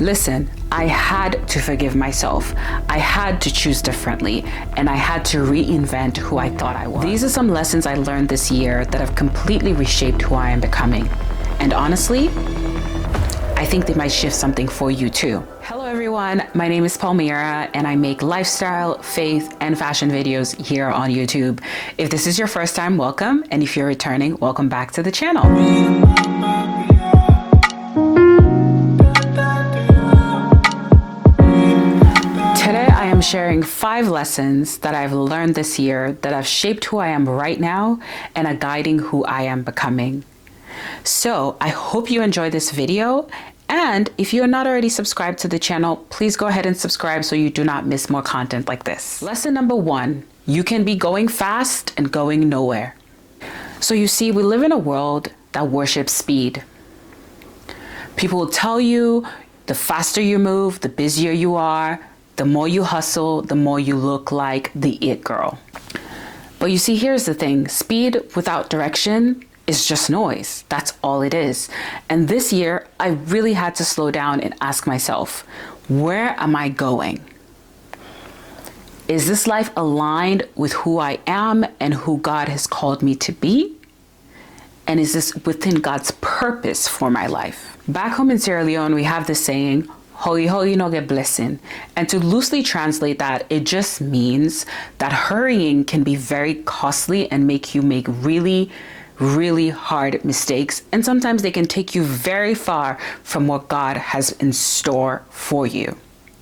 Listen, I had to forgive myself. I had to choose differently, and I had to reinvent who I thought I was. These are some lessons I learned this year that have completely reshaped who I am becoming. And honestly, I think they might shift something for you too. Hello everyone, my name is Palmyra and I make lifestyle, faith, and fashion videos here on YouTube. If this is your first time, welcome. And if you're returning, welcome back to the channel. Today I am sharing 5 lessons that I've learned this year that have shaped who I am right now and are guiding who I am becoming. So I hope you enjoy this video, and if you're not already subscribed to the channel, please go ahead and subscribe so you do not miss more content like this. Lesson number 1, you can be going fast and going nowhere. So you see, we live in a world that worships speed. People will tell you the faster you move, the busier you are, the more you hustle, the more you look like the it girl. But you see, here's the thing, speed without direction is just noise. That's all it is. And this year, I really had to slow down and ask myself, where am I going? Is this life aligned with who I am and who God has called me to be? And is this within God's purpose for my life? Back home in Sierra Leone, we have this saying, hurry, hurry, no get blessing. And to loosely translate that, it just means that hurrying can be very costly and make you make really hard mistakes, and sometimes they can take you very far from what God has in store for you.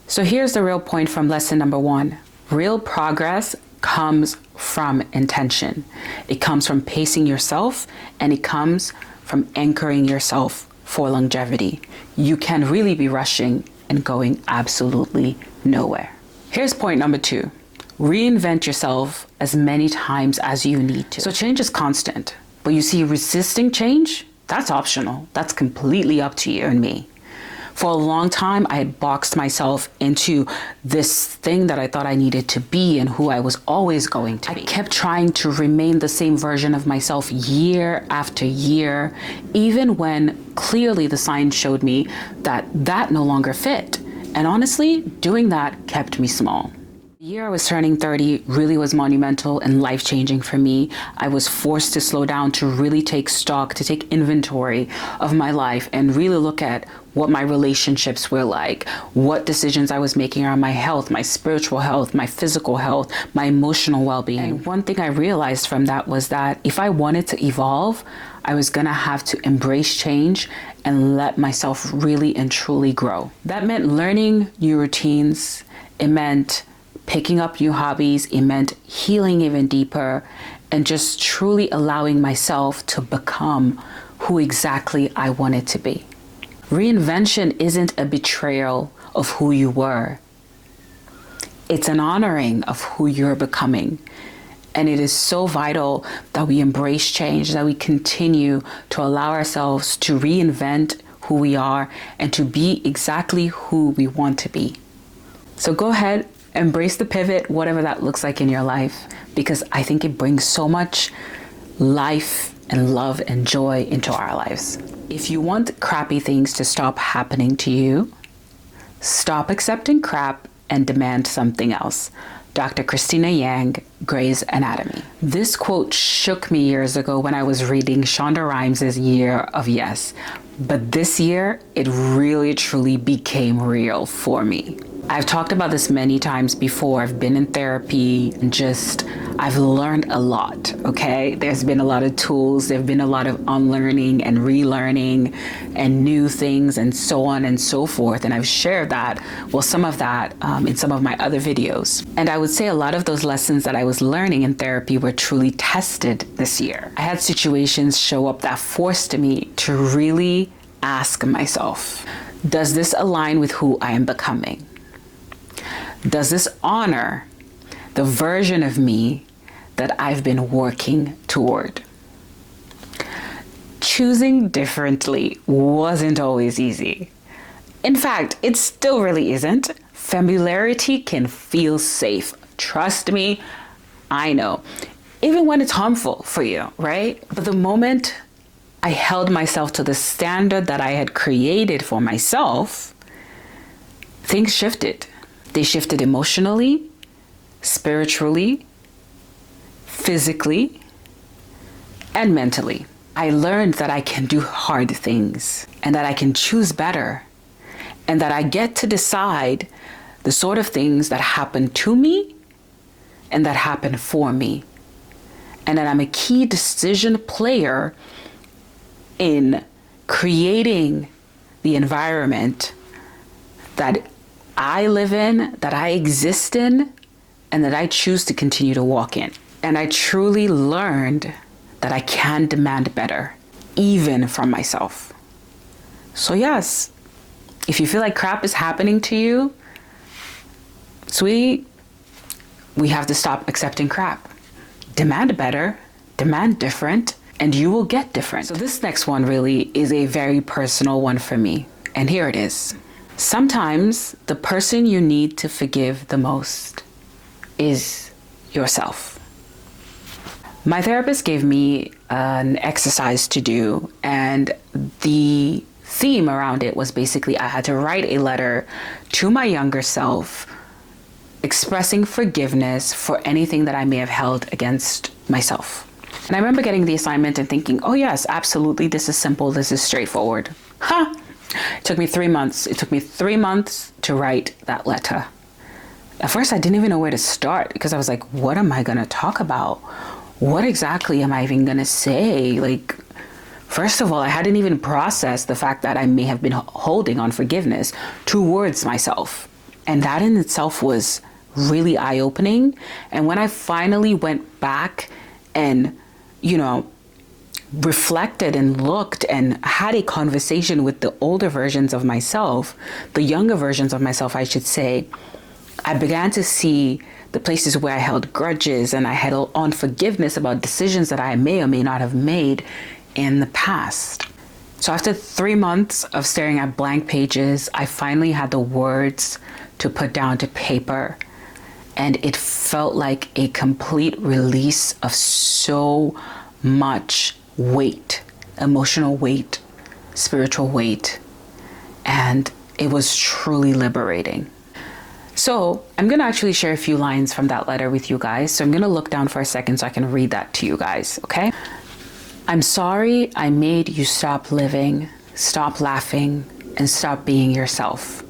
So here's the real point from lesson number 1. Real progress comes from intention. It comes from pacing yourself, and it comes from anchoring yourself for longevity. You can really be rushing and going absolutely nowhere. Here's point number 2. Reinvent yourself as many times as you need to. So change is constant. But you see, resisting change, that's optional. That's completely up to you and me. For a long time, I had boxed myself into this thing that I thought I needed to be and who I was always going to be. I kept trying to remain the same version of myself year after year, even when clearly the signs showed me that that no longer fit. And honestly, doing that kept me small. The year I was turning 30 really was monumental and life-changing for me. I was forced to slow down, to really take stock, to take inventory of my life and really look at what my relationships were like, what decisions I was making around my health, my spiritual health, my physical health, my emotional well-being. And one thing I realized from that was that if I wanted to evolve, I was gonna have to embrace change and let myself really and truly grow. That meant learning new routines. It meant picking up new hobbies. It meant healing even deeper and just truly allowing myself to become who exactly I wanted to be. Reinvention isn't a betrayal of who you were. It's an honoring of who you're becoming. And it is so vital that we embrace change, that we continue to allow ourselves to reinvent who we are and to be exactly who we want to be. So go ahead, embrace the pivot, whatever that looks like in your life, because I think it brings so much life and love and joy into our lives. If you want crappy things to stop happening to you, stop accepting crap and demand something else. Dr. Christina Yang, Grey's Anatomy. This quote shook me years ago when I was reading Shonda Rhimes' Year of Yes, but this year it really truly became real for me. I've talked about this many times before. I've been in therapy and I've learned a lot, okay? There's been a lot of tools. There've been a lot of unlearning and relearning and new things and so on and so forth. And I've shared that, some of that in some of my other videos. And I would say a lot of those lessons that I was learning in therapy were truly tested this year. I had situations show up that forced me to really ask myself, does this align with who I am becoming? Does this honor the version of me that I've been working toward? Choosing differently wasn't always easy. In fact, it still really isn't. Familiarity can feel safe. Trust me, I know. Even when it's harmful for you, right? But the moment I held myself to the standard that I had created for myself, things shifted. They shifted emotionally, spiritually, physically, and mentally. I learned that I can do hard things and that I can choose better and that I get to decide the sort of things that happen to me and that happen for me. And that I'm a key decision player in creating the environment that I live in, that I exist in, and that I choose to continue to walk in. And I truly learned that I can demand better, even from myself. So yes, if you feel like crap is happening to you, sweetie, we have to stop accepting crap. Demand better, demand different, and you will get different. So this next one really is a very personal one for me. And here it is. Sometimes the person you need to forgive the most is yourself. My therapist gave me an exercise to do, and the theme around it was basically I had to write a letter to my younger self expressing forgiveness for anything that I may have held against myself. And I remember getting the assignment and thinking, oh yes, absolutely, this is simple, this is straightforward. It took me 3 months. It took me 3 months to write that letter. At first, I didn't even know where to start because I was like, what am I going to talk about? What exactly am I even going to say? Like, first of all, I hadn't even processed the fact that I may have been holding on forgiveness towards myself. And that in itself was really eye-opening. And when I finally went back and, reflected and looked and had a conversation with the older versions of myself, the younger versions of myself, I should say, I began to see the places where I held grudges and I had unforgiveness about decisions that I may or may not have made in the past. So after 3 months of staring at blank pages, I finally had the words to put down to paper. And it felt like a complete release of so much weight, emotional weight, spiritual weight. And it was truly liberating. So I'm going to actually share a few lines from that letter with you guys. So I'm going to look down for a second so I can read that to you guys, okay? I'm sorry I made you stop living, stop laughing, and stop being yourself.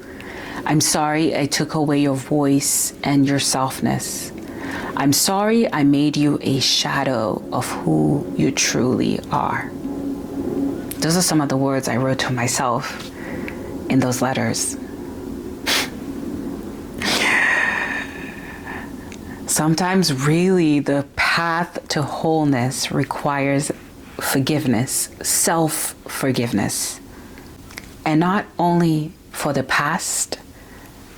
I'm sorry I took away your voice and your softness. I'm sorry I made you a shadow of who you truly are. Those are some of the words I wrote to myself in those letters. Sometimes really the path to wholeness requires forgiveness, self-forgiveness. And not only for the past,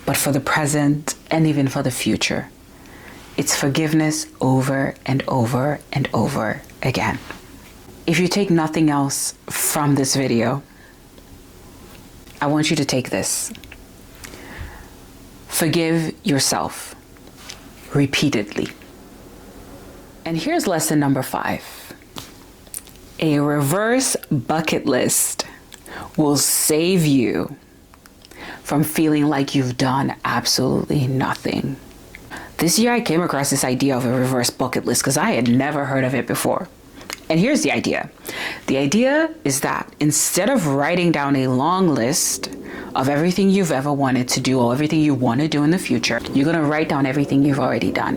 but for the present and even for the future. It's forgiveness over and over and over again. If you take nothing else from this video, I want you to take this. Forgive yourself repeatedly. And here's lesson number 5. A reverse bucket list will save you from feeling like you've done absolutely nothing. This year I came across this idea of a reverse bucket list because I had never heard of it before. And here's the idea. The idea is that instead of writing down a long list of everything you've ever wanted to do or everything you want to do in the future, you're going to write down everything you've already done.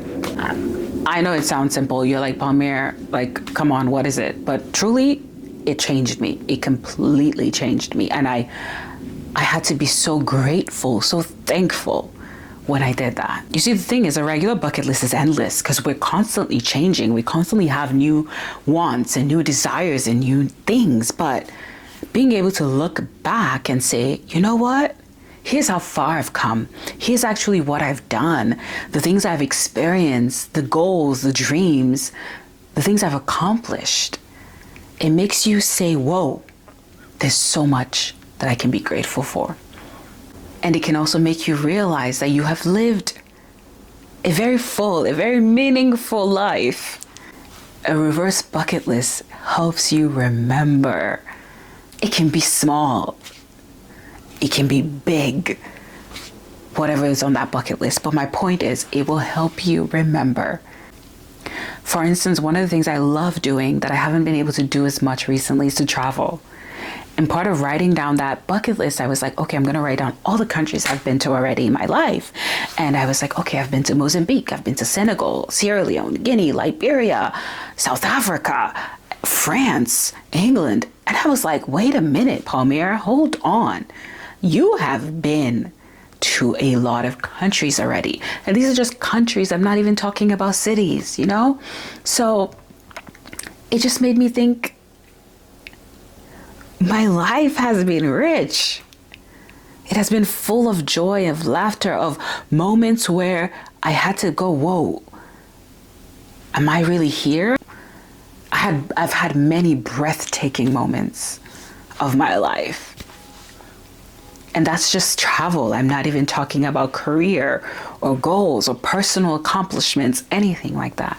I know it sounds simple. You're like, Palmyra, like, come on, what is it? But truly, it changed me. It completely changed me. And I had to be so grateful, so thankful when I did that. You see, the thing is, a regular bucket list is endless because we're constantly changing. We constantly have new wants and new desires and new things. But being able to look back and say, you know what? Here's how far I've come. Here's actually what I've done. The things I've experienced, the goals, the dreams, the things I've accomplished. It makes you say, whoa, there's so much that I can be grateful for. And it can also make you realize that you have lived a very full, a very meaningful life. A reverse bucket list helps you remember. It can be small. It can be big. whatever is on that bucket list. But my point is, it will help you remember. For instance, one of the things I love doing that I haven't been able to do as much recently is to travel. And part of writing down that bucket list, I was like, okay, I'm going to write down all the countries I've been to already in my life. And I was like, okay, I've been to Mozambique, I've been to Senegal, Sierra Leone, Guinea, Liberia, South Africa, France, England. And I was like, wait a minute, Palmyra, hold on. You have been to a lot of countries already. And these are just countries. I'm not even talking about cities, you know? So it just made me think, my life has been rich. It has been full of joy, of laughter, of moments where I had to go, whoa, am I really here? I've had many breathtaking moments of my life. And that's just travel. I'm not even talking about career or goals or personal accomplishments, anything like that.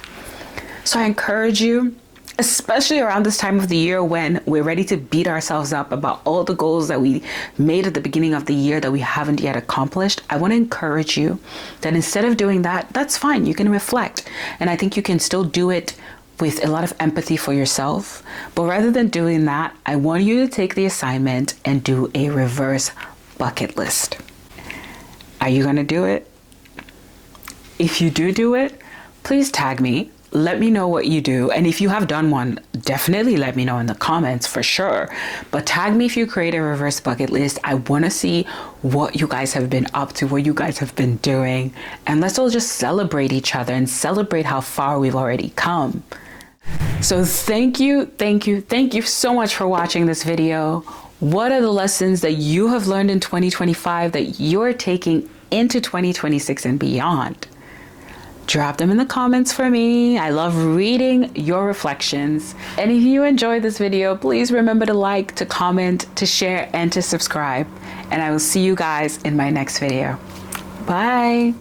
So I encourage you, especially around this time of the year when we're ready to beat ourselves up about all the goals that we made at the beginning of the year that we haven't yet accomplished, I want to encourage you that instead of doing that, that's fine. You can reflect. And I think you can still do it with a lot of empathy for yourself. But rather than doing that, I want you to take the assignment and do a reverse bucket list. Are you going to do it? If you do it, please tag me. Let me know what you do. And if you have done one, definitely let me know in the comments for sure. But tag me if you create a reverse bucket list. I want to see what you guys have been up to, what you guys have been doing. And let's all just celebrate each other and celebrate how far we've already come. So thank you so much for watching this video. What are the lessons that you have learned in 2025 that you're taking into 2026 and beyond? Drop them in the comments for me. I love reading your reflections. And if you enjoyed this video, please remember to like, to comment, to share, and to subscribe. And I will see you guys in my next video. Bye.